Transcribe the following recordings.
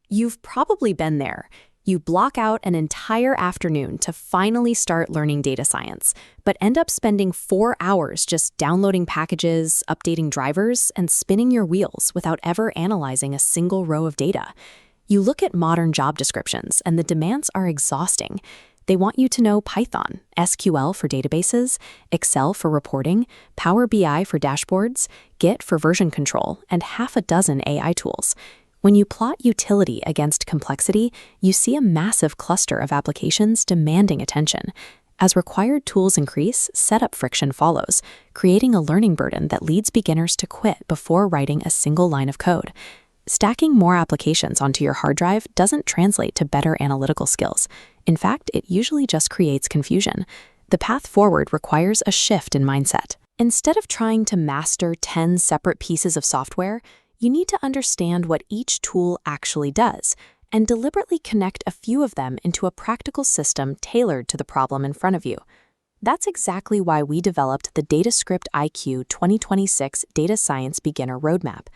You've probably been there. You block out an entire afternoon to finally start learning data science, but end up spending 4 hours just downloading packages, updating drivers, and spinning your wheels without ever analyzing a single row of data. You look at modern job descriptions, and the demands are exhausting. They want you to know Python, SQL for databases, Excel for reporting, Power BI for dashboards, Git for version control, and half a dozen AI tools. When you plot utility against complexity, you see a massive cluster of applications demanding attention. As required tools increase, setup friction follows, creating a learning burden that leads beginners to quit before writing a single line of code. Stacking more applications onto your hard drive doesn't translate to better analytical skills. In fact, it usually just creates confusion. The path forward requires a shift in mindset. Instead of trying to master 10 separate pieces of software, you need to understand what each tool actually does and deliberately connect a few of them into a practical system tailored to the problem in front of you. That's exactly why we developed the DataScriptIQ 2026 Data Science Beginner Roadmap.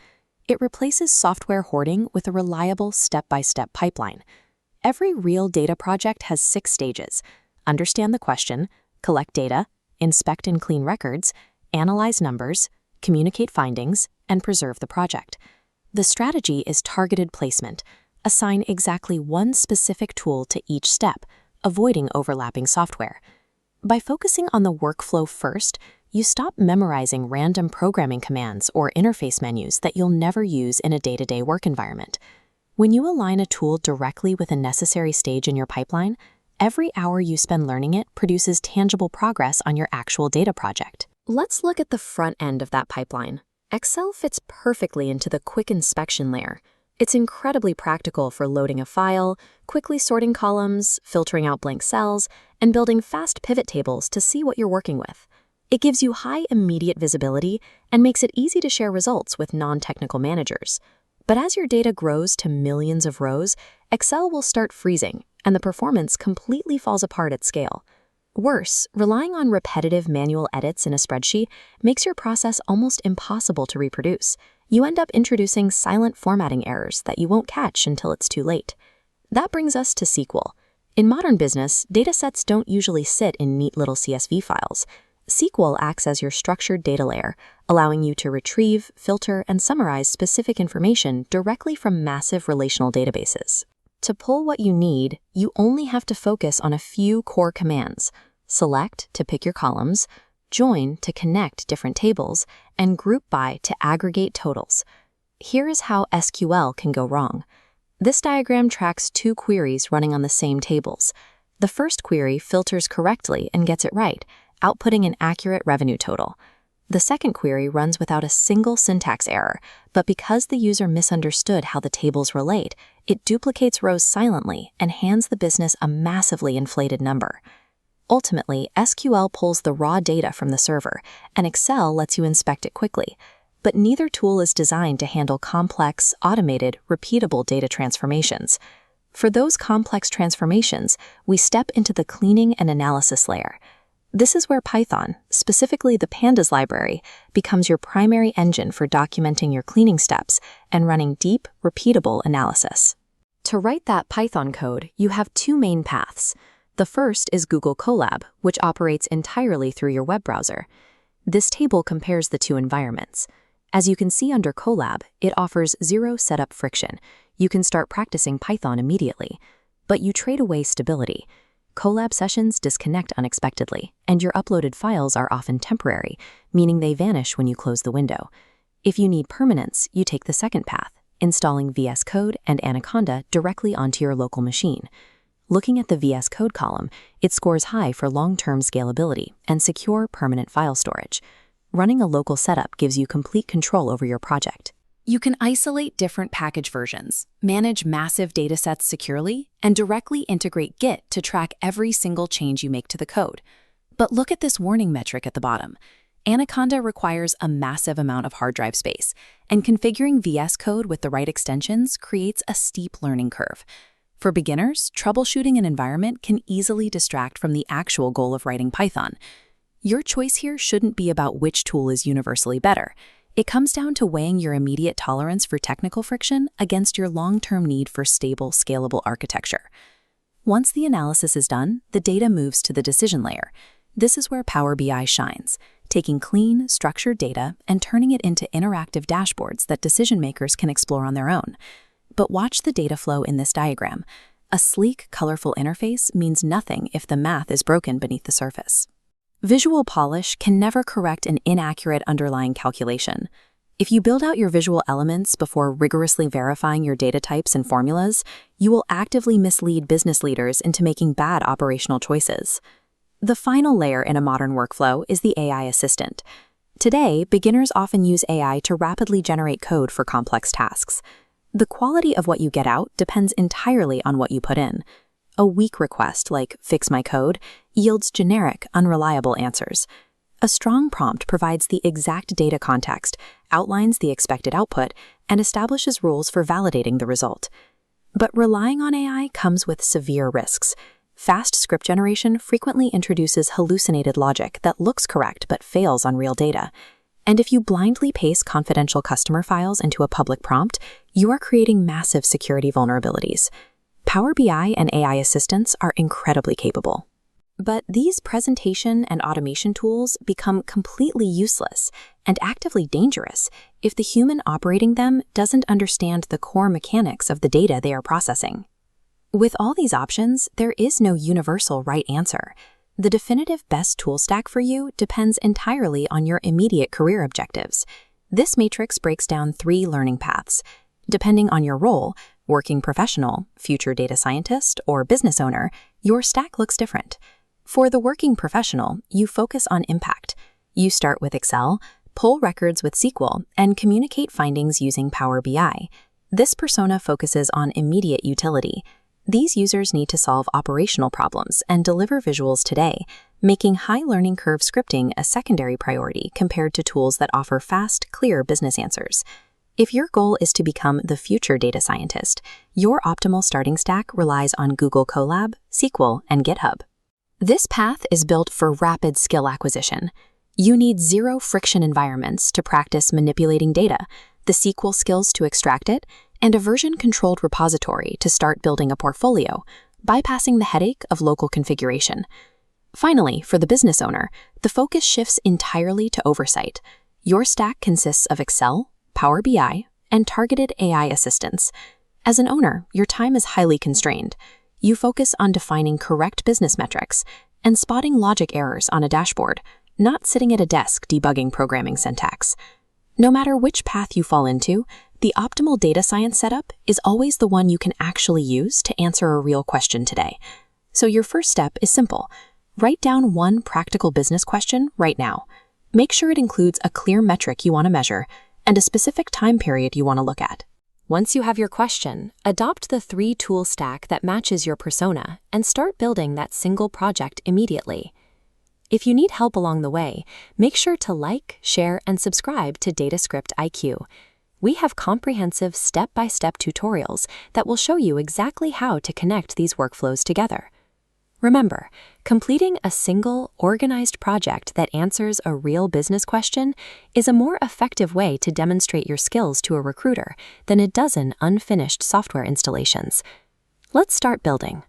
It replaces software hoarding with a reliable step-by-step pipeline. Every real data project has 6 stages: understand the question, collect data, inspect and clean records, analyze numbers, communicate findings, and preserve the project. The strategy is targeted placement. Assign exactly one specific tool to each step, avoiding overlapping software. By focusing on the workflow first, you stop memorizing random programming commands or interface menus that you'll never use in a day-to-day work environment. When you align a tool directly with a necessary stage in your pipeline, every hour you spend learning it produces tangible progress on your actual data project. Let's look at the front end of that pipeline. Excel fits perfectly into the quick inspection layer. It's incredibly practical for loading a file, quickly sorting columns, filtering out blank cells, and building fast pivot tables to see what you're working with. It gives you high immediate visibility and makes it easy to share results with non-technical managers. But as your data grows to millions of rows, Excel will start freezing, and the performance completely falls apart at scale. Worse, relying on repetitive manual edits in a spreadsheet makes your process almost impossible to reproduce. You end up introducing silent formatting errors that you won't catch until it's too late. That brings us to SQL. In modern business, datasets don't usually sit in neat little CSV files. SQL acts as your structured data layer, allowing you to retrieve, filter, and summarize specific information directly from massive relational databases. To pull what you need, you only have to focus on a few core commands: select to pick your columns, join to connect different tables, and group by to aggregate totals. Here is how SQL can go wrong. This diagram tracks 2 queries running on the same tables. The first query filters correctly and gets it right, outputting an accurate revenue total. The second query runs without a single syntax error, but because the user misunderstood how the tables relate, it duplicates rows silently and hands the business a massively inflated number. Ultimately, SQL pulls the raw data from the server, and Excel lets you inspect it quickly. But neither tool is designed to handle complex, automated, repeatable data transformations. For those complex transformations, we step into the cleaning and analysis layer. This is where Python, specifically the Pandas library, becomes your primary engine for documenting your cleaning steps and running deep, repeatable analysis. To write that Python code, you have 2 main paths. The first is Google Colab, which operates entirely through your web browser. This table compares the 2 environments. As you can see under Colab, it offers 0 setup friction. You can start practicing Python immediately, but you trade away stability. Colab sessions disconnect unexpectedly, and your uploaded files are often temporary, meaning they vanish when you close the window. If you need permanence, you take the second path, installing VS Code and Anaconda directly onto your local machine. Looking at the VS Code column, it scores high for long-term scalability and secure permanent file storage. Running a local setup gives you complete control over your project. You can isolate different package versions, manage massive datasets securely, and directly integrate Git to track every single change you make to the code. But look at this warning metric at the bottom. Anaconda requires a massive amount of hard drive space, and configuring VS Code with the right extensions creates a steep learning curve. For beginners, troubleshooting an environment can easily distract from the actual goal of writing Python. Your choice here shouldn't be about which tool is universally better. It comes down to weighing your immediate tolerance for technical friction against your long-term need for stable, scalable architecture. Once the analysis is done, the data moves to the decision layer. This is where Power BI shines, taking clean, structured data and turning it into interactive dashboards that decision makers can explore on their own. But watch the data flow in this diagram. A sleek, colorful interface means nothing if the math is broken beneath the surface. Visual polish can never correct an inaccurate underlying calculation. If you build out your visual elements before rigorously verifying your data types and formulas, you will actively mislead business leaders into making bad operational choices. The final layer in a modern workflow is the AI assistant. Today, beginners often use AI to rapidly generate code for complex tasks. The quality of what you get out depends entirely on what you put in. A weak request, like "fix my code," yields generic, unreliable answers. A strong prompt provides the exact data context, outlines the expected output, and establishes rules for validating the result. But relying on AI comes with severe risks. Fast script generation frequently introduces hallucinated logic that looks correct but fails on real data. And if you blindly paste confidential customer files into a public prompt, you are creating massive security vulnerabilities. Power BI and AI assistants are incredibly capable. But these presentation and automation tools become completely useless and actively dangerous if the human operating them doesn't understand the core mechanics of the data they are processing. With all these options, there is no universal right answer. The definitive best tool stack for you depends entirely on your immediate career objectives. This matrix breaks down 3 learning paths. Depending on your role, working professional, future data scientist, or business owner, your stack looks different. For the working professional, you focus on impact. You start with Excel, pull records with SQL, and communicate findings using Power BI. This persona focuses on immediate utility. These users need to solve operational problems and deliver visuals today, making high learning curve scripting a secondary priority compared to tools that offer fast, clear business answers. If your goal is to become the future data scientist, your optimal starting stack relies on Google Colab, SQL, and GitHub. This path is built for rapid skill acquisition. You need zero friction environments to practice manipulating data, the SQL skills to extract it, and a version-controlled repository to start building a portfolio, bypassing the headache of local configuration. Finally, for the business owner, the focus shifts entirely to oversight. Your stack consists of Excel, Power BI, and targeted AI assistants. As an owner, your time is highly constrained. You focus on defining correct business metrics and spotting logic errors on a dashboard, not sitting at a desk debugging programming syntax. No matter which path you fall into, the optimal data science setup is always the one you can actually use to answer a real question today. So your first step is simple. Write down one practical business question right now. Make sure it includes a clear metric you want to measure and a specific time period you want to look at. Once you have your question, adopt the 3-tool stack that matches your persona and start building that single project immediately. If you need help along the way, make sure to like, share, and subscribe to DataScriptIQ. We have comprehensive step-by-step tutorials that will show you exactly how to connect these workflows together. Remember, completing a single, organized project that answers a real business question is a more effective way to demonstrate your skills to a recruiter than a dozen unfinished software installations. Let's start building.